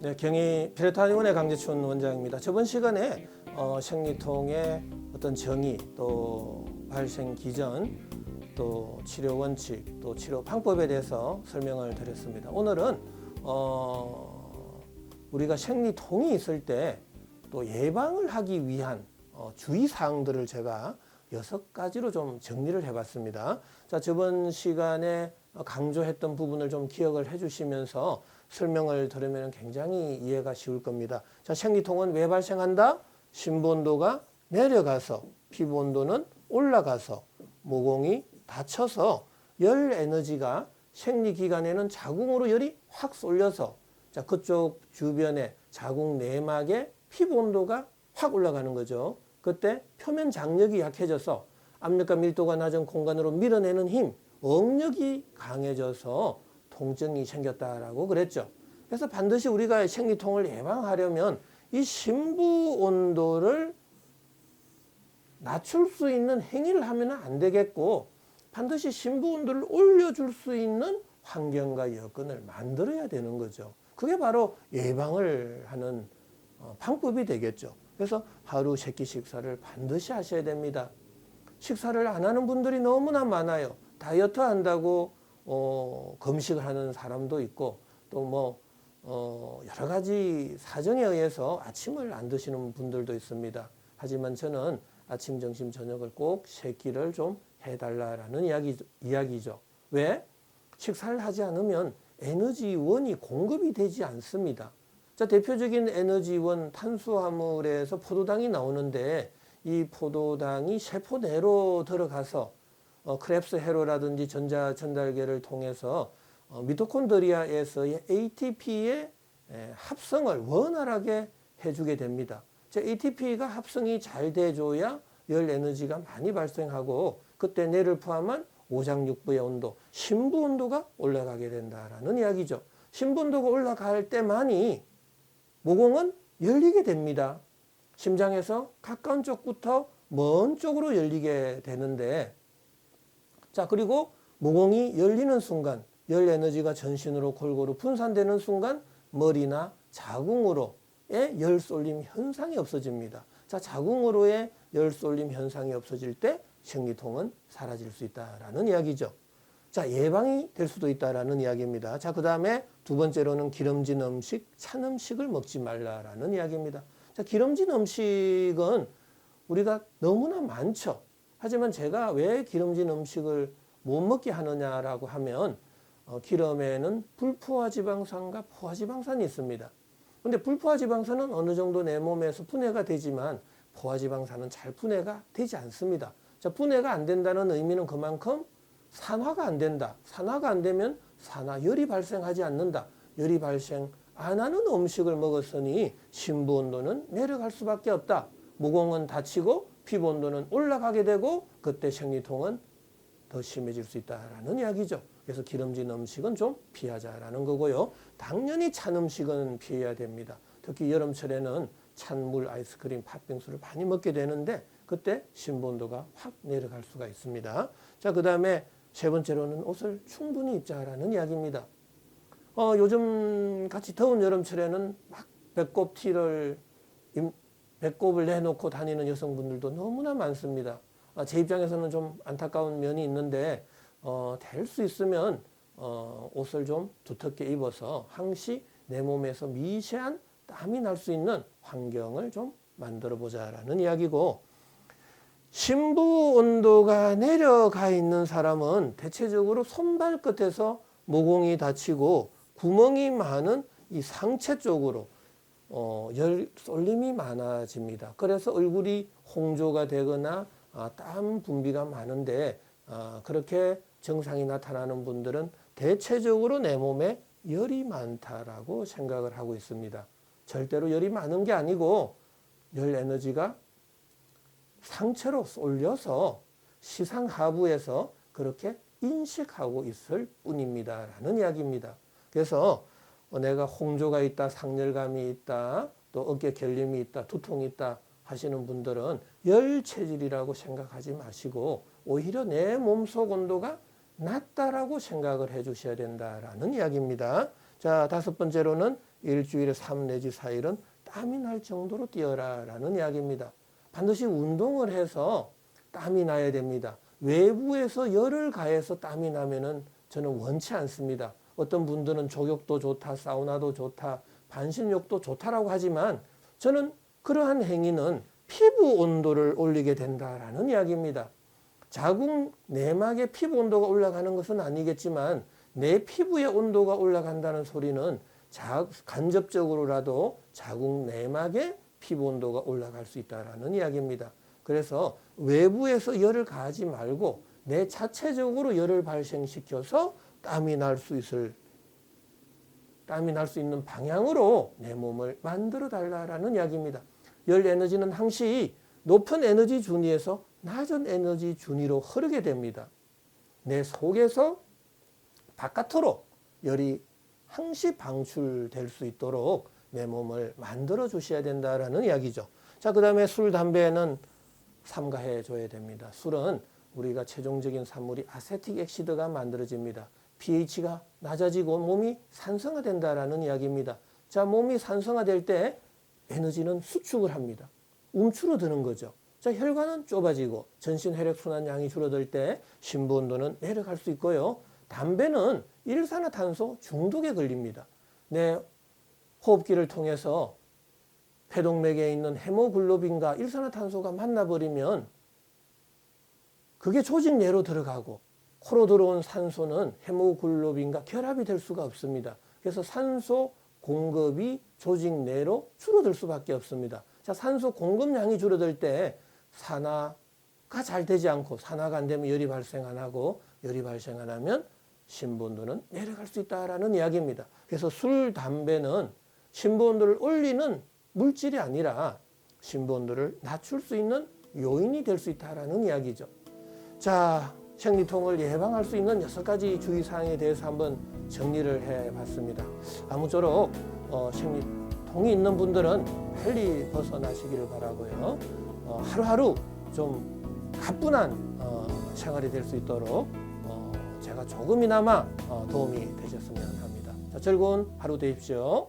네, 경희 피레타니원의 강재춘 원장입니다. 저번 시간에 생리통의 어떤 정의, 또 발생 기전, 또 치료 원칙, 또 치료 방법에 대해서 설명을 드렸습니다. 오늘은 우리가 생리통이 있을 때 또 예방을 하기 위한 주의 사항들을 제가 6가지로 좀 정리를 해봤습니다. 자, 저번 시간에 강조했던 부분을 좀 기억을 해주시면서 설명을 들으면 굉장히 이해가 쉬울 겁니다. 자, 생리통은 왜 발생한다? 심부 온도가 내려가서 피부 온도는 올라가서 모공이 닫혀서 열 에너지가 생리 기간에는 자궁으로 열이 확 쏠려서 자, 그쪽 주변에 자궁 내막에 피부 온도가 확 올라가는 거죠. 그때 표면 장력이 약해져서 압력과 밀도가 낮은 공간으로 밀어내는 힘, 응력이 강해져서 통증이 생겼다라고 그랬죠. 그래서 반드시 우리가 생리통을 예방하려면 이 심부 온도를 낮출 수 있는 행위를 하면 안 되겠고, 반드시 심부 온도를 올려줄 수 있는 환경과 여건을 만들어야 되는 거죠. 그게 바로 예방을 하는 방법이 되겠죠. 그래서 하루 3끼 식사를 반드시 하셔야 됩니다. 식사를 안 하는 분들이 너무나 많아요. 다이어트 한다고 금식을 하는 사람도 있고, 또 여러 가지 사정에 의해서 아침을 안 드시는 분들도 있습니다. 하지만 저는 아침, 점심, 저녁을 꼭 3끼를 좀 해달라는 이야기죠. 왜? 식사를 하지 않으면 에너지원이 공급이 되지 않습니다. 자, 대표적인 에너지원 탄수화물에서 포도당이 나오는데, 이 포도당이 세포 내로 들어가서 크렙스 회로라든지 전자 전달계를 통해서 미토콘드리아에서의 ATP의 합성을 원활하게 해주게 됩니다. 자, ATP가 합성이 잘 돼줘야 열 에너지가 많이 발생하고, 그때 뇌를 포함한 오장육부의 온도, 심부 온도가 올라가게 된다라는 이야기죠. 심부 온도가 올라갈 때만이 모공은 열리게 됩니다. 심장에서 가까운 쪽부터 먼 쪽으로 열리게 되는데, 자, 그리고 모공이 열리는 순간 열 에너지가 전신으로 골고루 분산되는 순간 머리나 자궁으로의 열 쏠림 현상이 없어집니다. 자, 자궁으로의 열 쏠림 현상이 없어질 때 생리통은 사라질 수 있다라는 이야기죠. 자, 예방이 될 수도 있다라는 이야기입니다. 자, 그 다음에 두 번째로는 기름진 음식, 찬 음식을 먹지 말라라는 이야기입니다. 자, 기름진 음식은 우리가 너무나 많죠. 하지만 제가 왜 기름진 음식을 못 먹게 하느냐라고 하면 기름에는 불포화 지방산과 포화 지방산이 있습니다. 근데 불포화 지방산은 어느 정도 내 몸에서 분해가 되지만 포화 지방산은 잘 분해가 되지 않습니다. 자, 분해가 안 된다는 의미는 그만큼 산화가 안 된다. 산화가 안 되면 산화열이 발생하지 않는다. 열이 발생 안 하는 음식을 먹었으니 심부 온도는 내려갈 수밖에 없다. 모공은 닫히고 피부 온도는 올라가게 되고, 그때 생리통은 더 심해질 수 있다라는 이야기죠. 그래서 기름진 음식은 좀 피하자라는 거고요. 당연히 찬 음식은 피해야 됩니다. 특히 여름철에는 찬물, 아이스크림, 팥빙수를 많이 먹게 되는데 그때 심부 온도가 확 내려갈 수가 있습니다. 자, 그 다음에 세 번째로는 옷을 충분히 입자라는 이야기입니다. 요즘 같이 더운 여름철에는 막 배꼽을 내놓고 다니는 여성분들도 너무나 많습니다. 제 입장에서는 좀 안타까운 면이 있는데 될 수 있으면 옷을 좀 두텁게 입어서 항시 내 몸에서 미세한 땀이 날 수 있는 환경을 좀 만들어 보자라는 이야기고, 심부 온도가 내려가 있는 사람은 대체적으로 손발끝에서 모공이 닫히고 구멍이 많은 이 상체 쪽으로 열 쏠림이 많아집니다. 그래서 얼굴이 홍조가 되거나 땀 분비가 많은데, 그렇게 증상이 나타나는 분들은 대체적으로 내 몸에 열이 많다라고 생각을 하고 있습니다. 절대로 열이 많은 게 아니고 열 에너지가 상체로 쏠려서 시상 하부에서 그렇게 인식하고 있을 뿐입니다 라는 이야기입니다. 그래서 내가 홍조가 있다, 상열감이 있다, 또 어깨 결림이 있다, 두통이 있다 하시는 분들은 열 체질이라고 생각하지 마시고 오히려 내 몸속 온도가 낮다라고 생각을 해 주셔야 된다라는 이야기입니다. 자, 다섯 번째로는 일주일에 3 내지 4일은 땀이 날 정도로 뛰어라라는 이야기입니다. 반드시 운동을 해서 땀이 나야 됩니다. 외부에서 열을 가해서 땀이 나면은 저는 원치 않습니다. 어떤 분들은 족욕도 좋다, 사우나도 좋다, 반신욕도 좋다라고 하지만 저는 그러한 행위는 피부 온도를 올리게 된다라는 이야기입니다. 자궁 내막의 피부 온도가 올라가는 것은 아니겠지만 내 피부의 온도가 올라간다는 소리는 간접적으로라도 자궁 내막의 피부 온도가 올라갈 수 있다라는 이야기입니다. 그래서 외부에서 열을 가하지 말고 내 자체적으로 열을 발생시켜서 땀이 날 수 있는 방향으로 내 몸을 만들어 달라라는 이야기입니다. 열 에너지는 항시 높은 에너지 준위에서 낮은 에너지 준위로 흐르게 됩니다. 내 속에서 바깥으로 열이 항시 방출될 수 있도록 내 몸을 만들어 주셔야 된다라는 이야기죠. 자, 그 다음에 술, 담배는 삼가해 줘야 됩니다. 술은 우리가 최종적인 산물이 아세틱 액시드가 만들어집니다. pH가 낮아지고 몸이 산성화된다라는 이야기입니다. 자, 몸이 산성화될 때 에너지는 수축을 합니다. 움츠러드는 거죠. 자, 혈관은 좁아지고 전신 혈액순환 양이 줄어들 때 심부 온도는 내려갈 수 있고요. 담배는 일산화탄소 중독에 걸립니다. 내 호흡기를 통해서 폐동맥에 있는 헤모글로빈과 일산화탄소가 만나버리면 그게 조직 내로 들어가고 코로 들어온 산소는 헤모글로빈과 결합이 될 수가 없습니다. 그래서 산소 공급이 조직 내로 줄어들 수밖에 없습니다. 자, 산소 공급량이 줄어들 때 산화가 잘 되지 않고 산화가 안 되면 열이 발생 안 하고 열이 발생 안 하면 심부 온도는 내려갈 수 있다라는 이야기입니다. 그래서 술, 담배는 심부 온도를 올리는 물질이 아니라 심부 온도를 낮출 수 있는 요인이 될 수 있다라는 이야기죠. 자, 생리통을 예방할 수 있는 6가지 주의사항에 대해서 한번 정리를 해봤습니다. 아무쪼록 생리통이 있는 분들은 빨리 벗어나시기를 바라고요. 하루하루 좀 가뿐한 생활이 될 수 있도록 제가 조금이나마 도움이 되셨으면 합니다. 자, 즐거운 하루 되십시오.